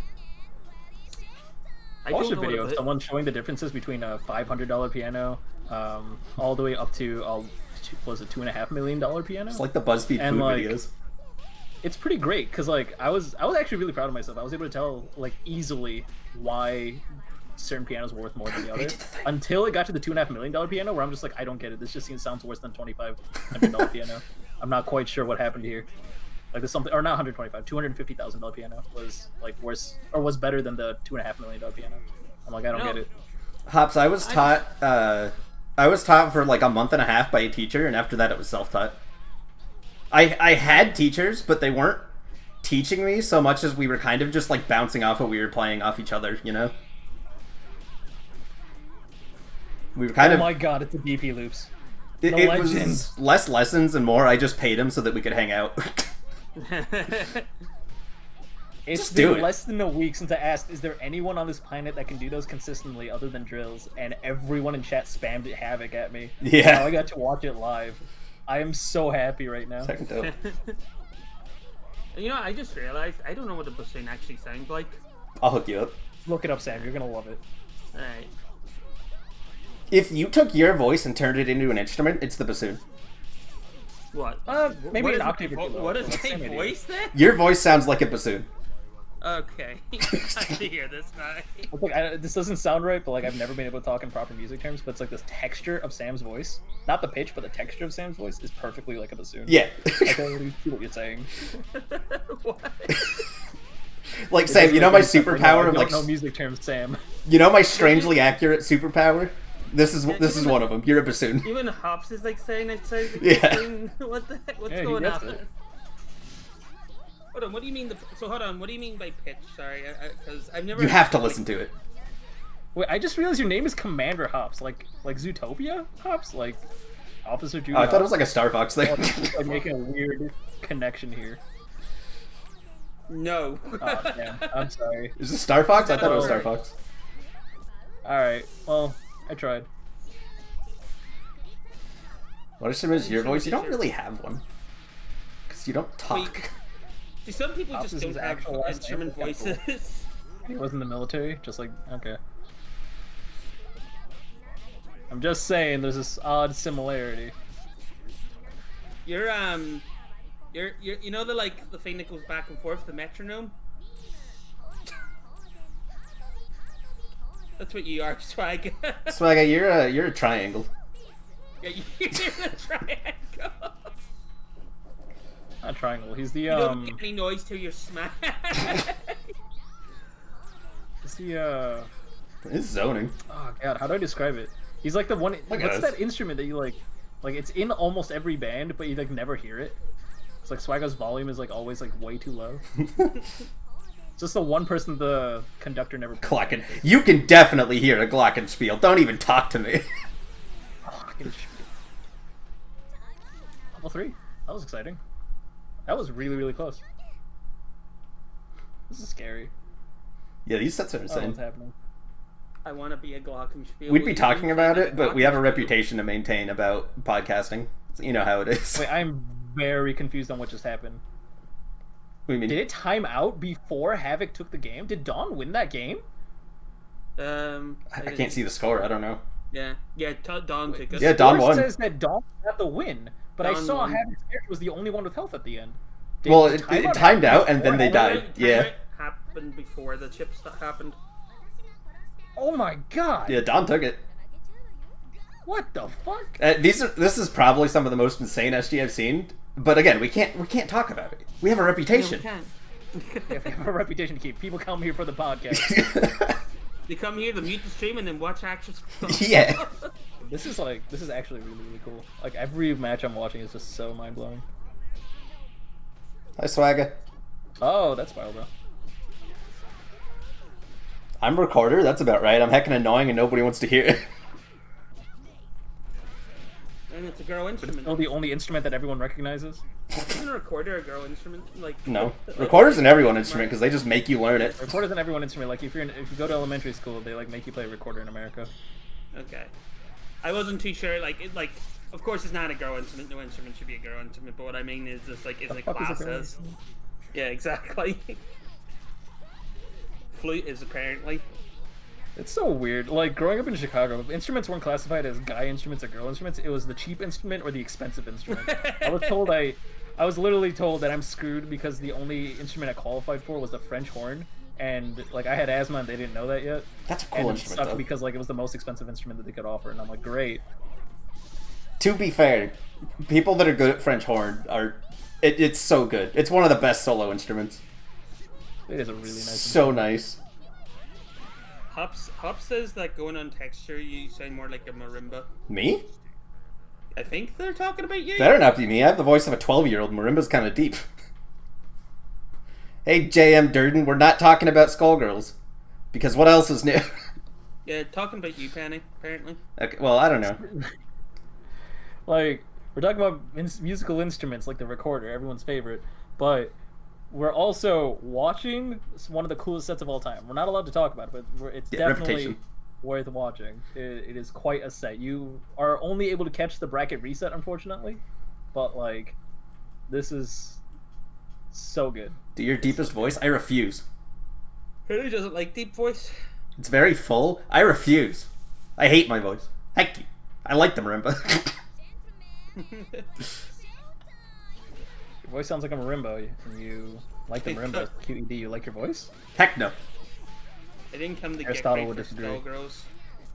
I I watched a don't know video what of someone showing the differences between a $500 piano, all the way up to was it $2.5 million piano? It's like the BuzzFeed And, food like, videos. It's pretty great because like I was actually really proud of myself. I was able to tell like easily why certain pianos were worth more than the other until it got to the $2.5 million piano where I'm just like, I don't get it. This just sounds worse than $2,500 piano. I'm not quite sure what happened here. Like there's something, or not $250,000 piano was like worse or was better than the $2.5 million piano. I'm like, I don't get it. Hops, I was taught for like a month and a half by a teacher, and after that it was self-taught. I had teachers, but they weren't teaching me so much as we were kind of just like bouncing off what we were playing off each other, you know? We were kind Oh of... my god, it's the DP loops. It, the it legend. was less lessons and more I just paid him so that we could hang out. It's Just do been it. less than a week since I asked, is there anyone on this planet that can do those consistently other than drills? And everyone in chat spammed it havoc at me. Yeah. Now I got to watch it live. I am so happy right now. Second dope. You know, I just realized I don't know what a bassoon actually sounds like. I'll hook you up. Look it up, Sam. You're gonna love it. Alright. If you took your voice and turned it into an instrument, it's the bassoon. What? Maybe What an is- octave or two lower, What but is that's my the same idea. voice then? Your voice sounds like a bassoon. Okay. I can hear this now. Look, this doesn't sound right, but like I've never been able to talk in proper music terms. But it's like this texture of Sam's voice, not the pitch, but the texture of Sam's voice is perfectly like a bassoon. Yeah. I totally see what you're saying. What? Like, Sam, you know my superpower I of don't like... know music terms, Sam. You know my strangely accurate superpower? This is one of them. You're a bassoon. Even Hops is like saying outside. Yeah. What the heck? What's Yeah, he going gets on? it. Hold on. What do you mean? Hold on. What do you mean by pitch? Sorry, because I've never. You have to listen to it. Wait, I just realized your name is Commander Hops, like Zootopia Hops, like Officer Judy. Oh, I thought it was Hops. like a Star Fox thing. I'm making a weird connection here. No. Oh, damn. I'm sorry. Is this Star Fox? I thought it was Star Fox. Alright, well, I tried. What instrument is your voice? You don't really have one. Because you don't talk. Wait. Do some people Hops just is don't his have actual last name? instrument That's kinda voices? He was in the military, just like, okay. I'm just saying, there's this odd similarity. You're you know the the thing that goes back and forth, the metronome? That's what you are, Swag. Swagga, you're a triangle. Yeah, you're the triangle. Not triangle, he's the, You don't make any noise till you're smacked. he's the, It's zoning. oh god, how do I describe it? He's like the one, what's us. that instrument that you like it's in almost every band, but you like never hear it? It's like Swagga's volume is like always like way too low. It's just the one person the conductor never Glocken. You can definitely hear a glockenspiel. Don't even talk to me. Level 3. That was exciting. That was really, really close. This is scary. Yeah, these sets are Oh, insane. what's happening? I want to be a glockenspiel. We'd be talking about it, but we have a reputation to maintain about podcasting. So you know how it is. Wait, I'm very confused on what just happened. What do you mean? Did it time out before Havoc took the game? Did Dawn win that game? I can't see the score. I don't know. Yeah, Dawn took us. Yeah, Dawn Score won. says that Dawn got the win, but I Dawn saw won. Havoc's character was the only one with health at the end. Well, the it timeout timed happen out and then before they Havoc? died. Yeah. Happened before the chip happened. Oh my god! Yeah, Dawn took it. What the fuck? This is probably some of the most insane SG I've seen. But again, we can't talk about it. We have a reputation. Yeah, Yeah, we have a reputation to keep. People come here for the podcast. They come here to mute the stream and then watch action. Yeah. This is actually really, really cool. Like every match I'm watching is just so mind blowing. Hi, Swagga. Oh, that's wild though. I'm a recorder. That's about right. I'm heckin' annoying and nobody wants to hear it. And it's a girl instrument. Still the only instrument that everyone recognizes. Isn't a recorder a girl instrument? Like No. Recorder's an everyone instrument because they just make you learn it. Recorder's an everyone instrument. Like if you go to elementary school, they like make you play a recorder in America. Okay. I wasn't too sure. Of course, it's not a girl instrument. No instrument should be a girl instrument. But what I mean is just like, is it fuck is a class girl as? Yeah, exactly. Flute is apparently. It's so weird. Like growing up in Chicago, instruments weren't classified as guy instruments or girl instruments. It was the cheap instrument or the expensive instrument. I was literally told that I'm screwed because the only instrument I qualified for was the French horn, and like I had asthma and they didn't know that yet. That's a cool And it instrument, sucked though. because like it was the most expensive instrument that they could offer, and I'm like, great. To be fair, people that are good at French horn are... It's so good. It's one of the best solo instruments. It is a really nice. So nice. Hops says that going on texture, you sound more like a marimba. Me? I think they're talking about you. Better not be me. I have the voice of a 12-year-old. Marimba's kind of deep. Hey, J.M. Durden, we're not talking about Skullgirls. Because what else is new? Yeah, talking about you, Penny. Apparently. Okay, well, I don't know. Like we're talking about musical instruments, like the recorder, everyone's favorite, but we're also watching one of the coolest sets of all time. We're not allowed to talk about it, but it's definitely Reputation. worth watching. It is quite a set. You are only able to catch the bracket reset, unfortunately, but like this is so good. Do your deepest voice? I refuse. Who doesn't like deep voice? It's very full. I refuse. I hate my voice. Heck you. I like the marimba. Your voice sounds like a marimba, and you like the marimba. QED, you like your voice? Heck no. I didn't come to get Aristotle right would for disagree. Skullgirls.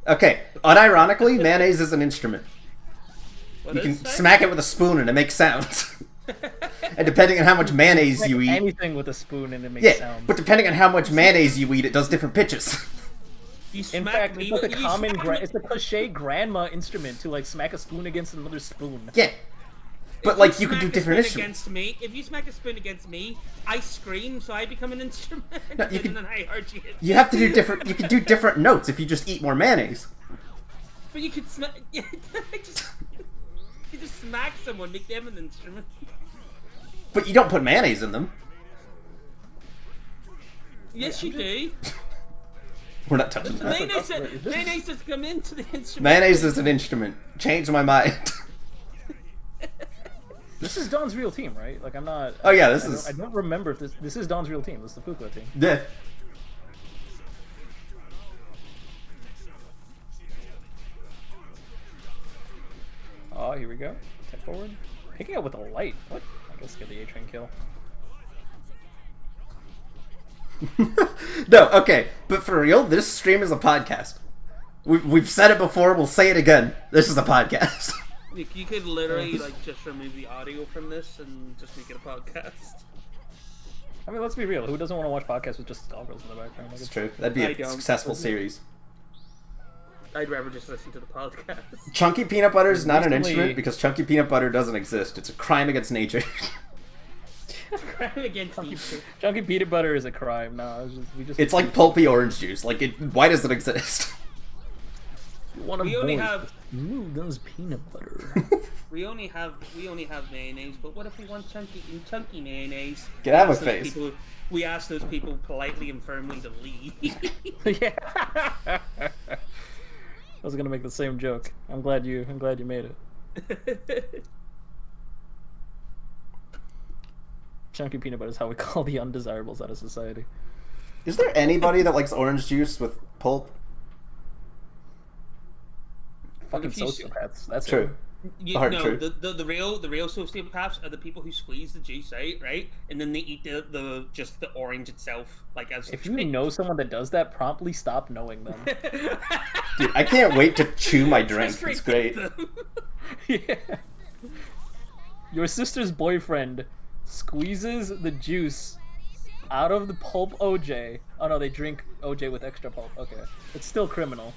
Okay, unironically, mayonnaise is an instrument. What You is can that? smack it with a spoon and it makes sounds. And depending on how much mayonnaise you eat... Anything with a spoon and it makes Yeah, sound. but depending on how much mayonnaise you eat, it does different pitches. You In smack fact, me it's like with- a you common, smack me- it's a cliche grandma instrument to like smack a spoon against another spoon. Yeah. But If like you could do smack a different spoon instruments. against me. If you smack a spoon against me, I scream, so I become an instrument. No, you and can- then I hurt you. You have to do different. You can do different notes if you just eat more mayonnaise. But you could smack. You just smack someone, make them an instrument. But you don't put mayonnaise in them. Yes, you do. We're not touching that. Mayonnaise has come into the instrument. Mayonnaise is an instrument. Change my mind. This is Don's real team, right? Like I'm not. Oh yeah, I don't remember if this is Don's real team. This is the Fukla team. Yeah. Oh, here we go. Tech forward. Picking up with a light. What? I guess get the A-train kill. No, okay, but for real, this stream is a podcast. We've said it before. We'll say it again. This is a podcast. You could literally like just remove the audio from this and just make it a podcast. I mean, let's be real. Who doesn't want to watch podcasts with just Skullgirls in the background? Like, It's true. That'd be I a don't. successful series. I'd rather just listen to the podcast. Chunky peanut butter is not an Recently- instrument because chunky peanut butter doesn't exist. It's a crime against nature. Crime against nature. Chunky peanut butter is a crime. No, we just. It's like pulpy orange juice. Like, why does it exist? One of We only boys. have Ooh, those peanut butter. we only have mayonnaise, but what if we want chunky mayonnaise? Get out of Ask my those face. people- We ask those people politely and firmly to leave. Yeah. I was gonna make the same joke. I'm glad you made it. Chunky peanut butter is how we call the undesirables out of society. Is there anybody that likes orange juice with pulp? Fucking if you s- sociopaths. That's True. Hard no, truth. the real sociopaths are the people who squeeze the juice out, right? And then they eat the just the orange itself, like as. If you know someone that does that, promptly stop knowing them. Dude, I can't wait to chew my drink. Just It's forget great. them. Yeah. Your sister's boyfriend squeezes the juice out of the pulp OJ. Oh no, they drink OJ with extra pulp. Okay. It's still criminal.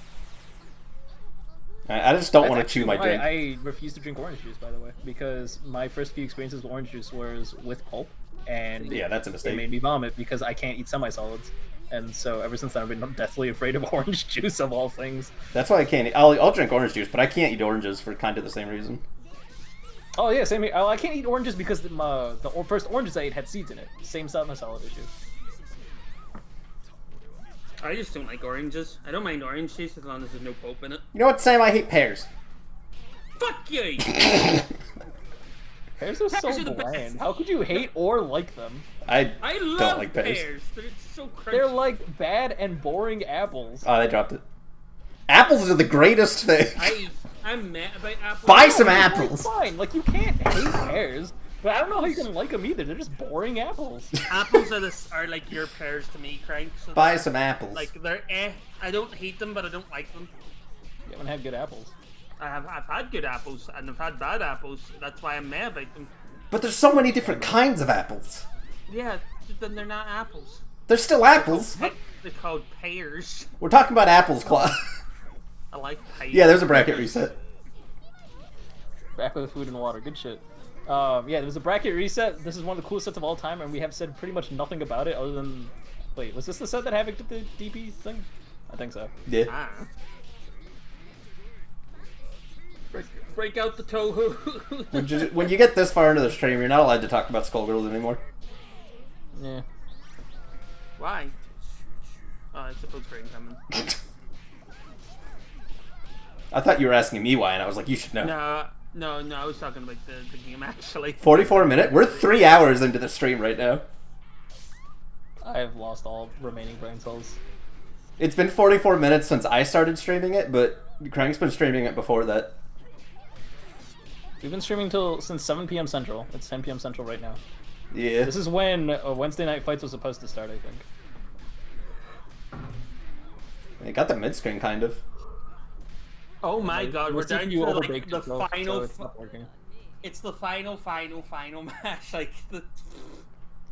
I just don't That's want to actually chew my why drink. I refuse to drink orange juice, by the way, because my first few experiences with orange juice was with pulp, and Yeah, that's a it mistake. made me vomit because I can't eat semi-solids. And so ever since then, I've been deathly afraid of orange juice of all things. That's why I can't eat. I'll drink orange juice, but I can't eat oranges for kind of the same reason. Oh yeah, same here. I can't eat oranges because the first oranges I ate had seeds in it. Same semi-solid issue. I just don't like oranges. I don't mind orange juice as long as there's no pulp in it. You know what, Sam? I hate pears. Fuck you! Pears are so Pears are the bland. best. How could you hate or like them? I don't love like pears. pears. They're so crunchy. They're like bad and boring apples. Oh, they dropped it. Apples are the greatest thing. I'm mad about apples. Buy some They're apples. Fine, like you can't hate pears, but I don't know how you can like them either. They're just boring apples. Apples are like your pears to me, Crank. So Buy some apples. like they're I don't hate them, but I don't like them. You haven't had good apples. I've had good apples and I've had bad apples. That's why I'm mad about them. But there's so many different kinds of apples. Yeah, then they're not apples. They're still apples. They're called pears. We're talking about apples, Claw. I like pears. Yeah, there's a bracket reset. Back with food and water. Good shit. Yeah, there was a bracket reset. This is one of the coolest sets of all time, and we have said pretty much nothing about it other than... Wait, was this the set that Havoc did the DP thing? I think so. Yeah. Ah. Break out the tohu. When you get this far into the stream, you're not allowed to talk about Skullgirls anymore. Yeah. Why? Oh, I suppose for incoming. I thought you were asking me why, and I was like, you should know. No, I was talking about the game actually. 44 minute? We're 3 hours into the stream right now. I have lost all remaining brain cells. It's been 44 minutes since I started streaming it, but Crank's been streaming it before that. We've been streaming since 7 p.m. Central. It's 10 p.m. Central right now. Yeah. This is when Wednesday Night Fights was supposed to start, I think. It got the mid-screen, kind of. Oh my god, we're down to CPU like overbaked the itself, final. so it's not working. It's the final match. Like the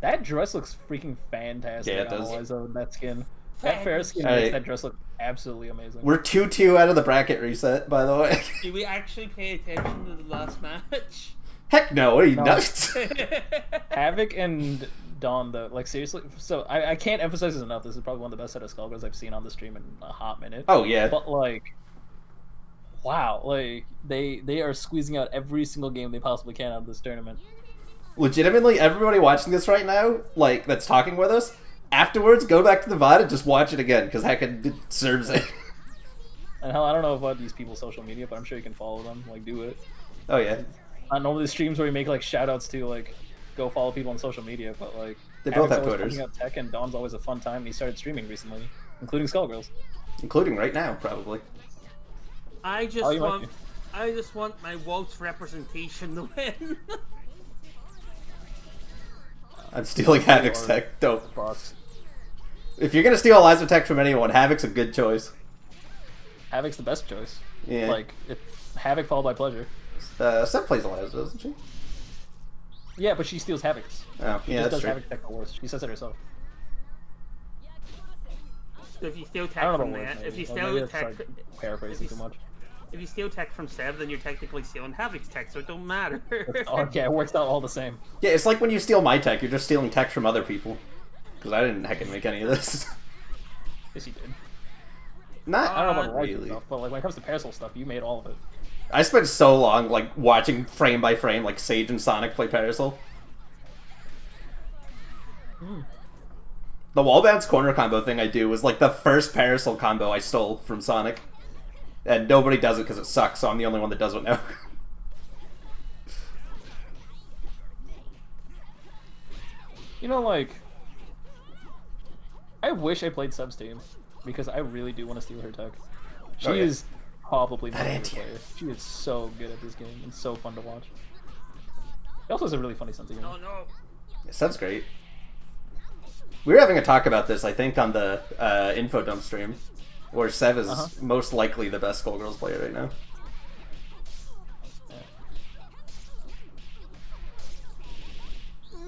That dress looks freaking fantastic. Yeah, it does. On Eliza with that skin. That Ferris skin Alright. makes that dress look absolutely amazing. We're 2-2 out of the bracket reset, by the way. Did we actually pay attention to the last match? Heck no, what are you, No. nuts? Havoc and Dawn, though, like seriously. So I can't emphasize this enough. This is probably one of the best set of Skullgirls I've seen on the stream in a hot minute. Oh, yeah. But like, wow, like they are squeezing out every single game they possibly can out of this tournament. Legitimately, everybody watching this right now, like, that's talking with us, afterwards, go back to the VOD and just watch it again, because heck, it deserves it. And hell, I don't know about these people's social media, but I'm sure you can follow them. Like, do it. Oh, yeah. Not normally streams where we make like shout outs to like go follow people on social media, but like They both Havoc's have always Twitters. putting out tech, and Dawn's always a fun time. And he started streaming recently, including Skullgirls. Including right now, probably. I just Oh, you might want, be. I just want my Waltz representation to win. I'm stealing Havoc's tech. Dope. Boss. If you're gonna steal Eliza tech from anyone, Havoc's a good choice. Havoc's the best choice. Yeah. Like Havoc followed by Pleasure. Seth plays Eliza, doesn't she? Yeah, but she steals Havoc's. Oh, She yeah, just that's does true. Havoc tech the worst. She says it herself. If you steal I tech don't know from about words. that, if you Maybe. steal Maybe tech, that's, like, paraphrasing too much. if you steal tech from Seb, then you're technically stealing Havoc's tech, so it don't matter. Oh, yeah, it works out all the same. Yeah, it's like when you steal my tech, you're just stealing tech from other people. Because I didn't heckin' make any of this. Yes, you did. Not I don't know about the right really. stuff, but like when it comes to Parasol stuff, you made all of it. I spent so long, like, watching frame by frame, like, Sage and Sonic play Parasol. The wall bounce corner combo thing I do was, like, the first Parasol combo I stole from Sonic. And nobody does it because it sucks, so I'm the only one that does it now. You know, like, I wish I played Seb's team because I really do want to steal her tech. She Oh, yeah. is probably my That favorite anti-air. player. She is so good at this game and so fun to watch. She also has a really funny sense of humor. Oh no. Yeah, Seb's great. We were having a talk about this, I think, on the Info Dump stream, where Seb is most likely the best Skullgirls player right now.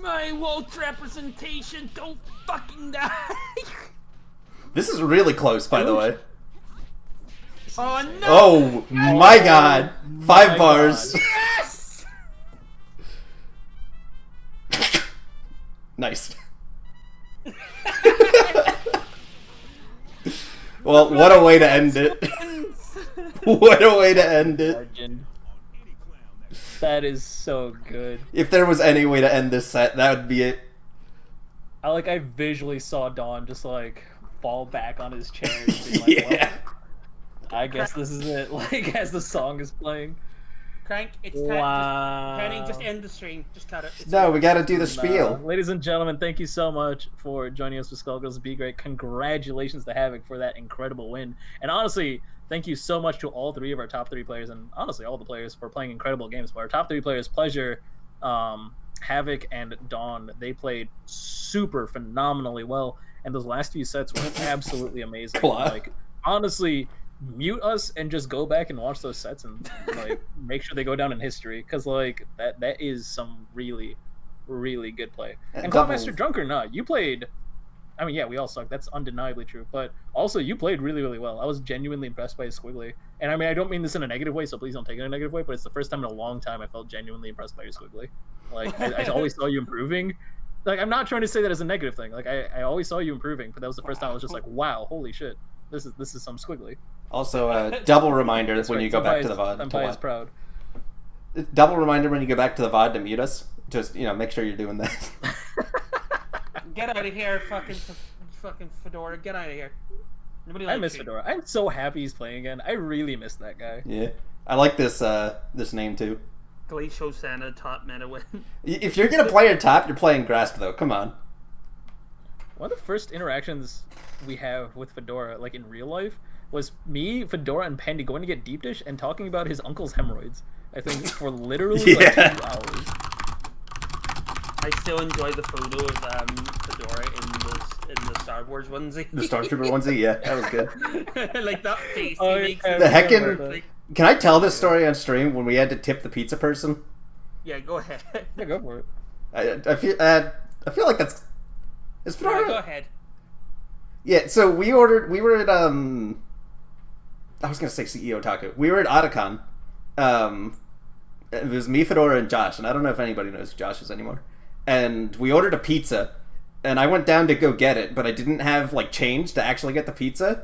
My Waltz representation, don't fucking die. This is really close, by the way. Oh no. Oh my god! 5 bars. Yes. Nice. Well, what a way to end it. What a way to end it. Legend. That is so good. If there was any way to end this set, that would be it. I visually saw Dawn just like fall back on his chair and be like, Yeah. well, I guess this is it. Like as the song is playing. Crank, it's time. Wow. Penny, just end the stream. Just cut it. It's No, over. we gotta do the spiel. Ladies and gentlemen, thank you so much for joining us for Skullgirls Be Great. Congratulations to Havoc for that incredible win. And honestly, thank you so much to all 3 of our top 3 players, and honestly all the players for playing incredible games. But our top 3 players, Pleasure, Havoc, and Dawn, they played super phenomenally well. And those last few sets were absolutely amazing. Claw. Like, honestly, mute us and just go back and watch those sets and like make sure they go down in history, because like that is some really good play. And Cloudmaster, drunk or not, you played. I mean, yeah, we all suck. That's undeniably true. But also, you played really well. I was genuinely impressed by Squiggly. And I mean, I don't mean this in a negative way, so please don't take it in a negative way. But it's the first time in a long time I felt genuinely impressed by your Squiggly. Like I always saw you improving. Like I'm not trying to say that as a negative thing. Like I always saw you improving, but that was the first time I was just like, wow, holy shit, this is some Squiggly. Also, double reminder That's when right. you go back to the VOD. I'm to biased watch. proud. Double reminder when you go back to the VOD to mute us. Just, make sure you're doing that. Get out of here, fucking Fedora. Get out of here. Nobody I likes miss you. Fedora. I'm so happy he's playing again. I really miss that guy. Yeah. I like this this name, too. Glacial Santa top meta win. If you're gonna play your top, you're playing Gr8, though. Come on. One of the first interactions we have with Fedora, like in real life, was me, Fedora, and Pandy going to get deep dish and talking about his uncle's hemorrhoids. I think for literally like 2 Yeah. hours. I still enjoy the photo of Fedora in the Star Wars onesie. The Stormtrooper onesie, yeah, that was good. Like that face Oh, he makes. yeah. The Yeah, heckin'... but- Can I tell this story on stream when we had to tip the pizza person? Yeah, go ahead. Yeah, go for it. I feel like that's... Is No, Fedora... go ahead. Yeah, so we were at I was gonna say CEO Taco. We were at Otacon. It was me, Fedora, and Josh, and I don't know if anybody knows who Josh is anymore. And we ordered a pizza, and I went down to go get it, but I didn't have like change to actually get the pizza.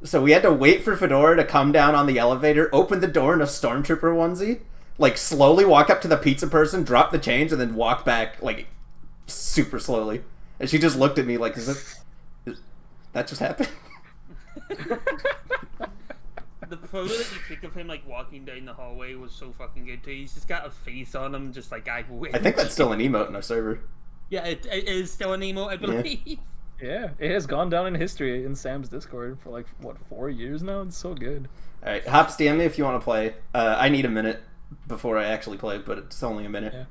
So we had to wait for Fedora to come down on the elevator, open the door in a stormtrooper onesie, like slowly walk up to the pizza person, drop the change, and then walk back like super slowly. And she just looked at me like, is that just happened? The photo that you took of him like walking down the hallway was so fucking good too. He's just got a face on him, just like I win. I think that's still an emote in our server. Yeah, it is still an emote, I believe. Yeah, it has gone down in history in Sam's Discord for like what 4 years now. It's so good. All right, Hops, DM me if you want to play. I need a minute before I actually play, but it's only a minute. Yeah.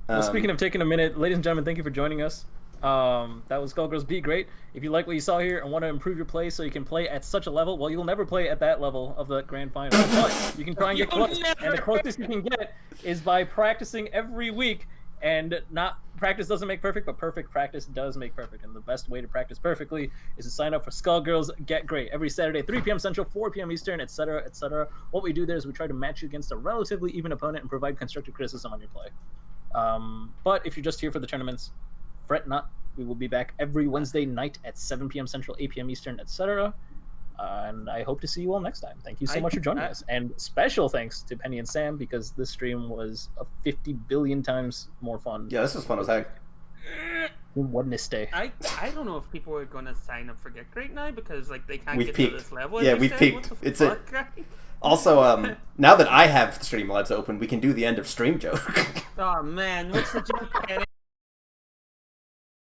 Well, speaking of taking a minute, ladies and gentlemen, thank you for joining us. That was Skullgirls Gr8. If you like what you saw here and want to improve your play so you can play at such a level, well, you'll never play at that level of the grand final, but you can try and get close. And the closest you can get is by practicing every week. And not practice doesn't make perfect, but perfect practice does make perfect. And the best way to practice perfectly is to sign up for Skullgirls Gr8 every Saturday, 3 p.m. Central, 4 p.m. Eastern, etc., etc. What we do there is we try to match you against a relatively even opponent and provide constructive criticism on your play. But if you're just here for the tournaments, fret not. We will be back every Wednesday night at 7 p.m. Central, 8 p.m. Eastern, etc. And I hope to see you all next time. Thank you so much for joining us. And special thanks to Penny and Sam, because this stream was a 50 billion times more fun. Yeah, this was fun as heck. Wednesday. I don't know if people are going to sign up for Gr8 now because like they can't We've get peaked. to this level. Yeah, as we've said. peaked. What the It's fuck, it. right? Also, now that I have Streamlabs open, we can do the end of stream joke. Oh man, what's the joke, Penny?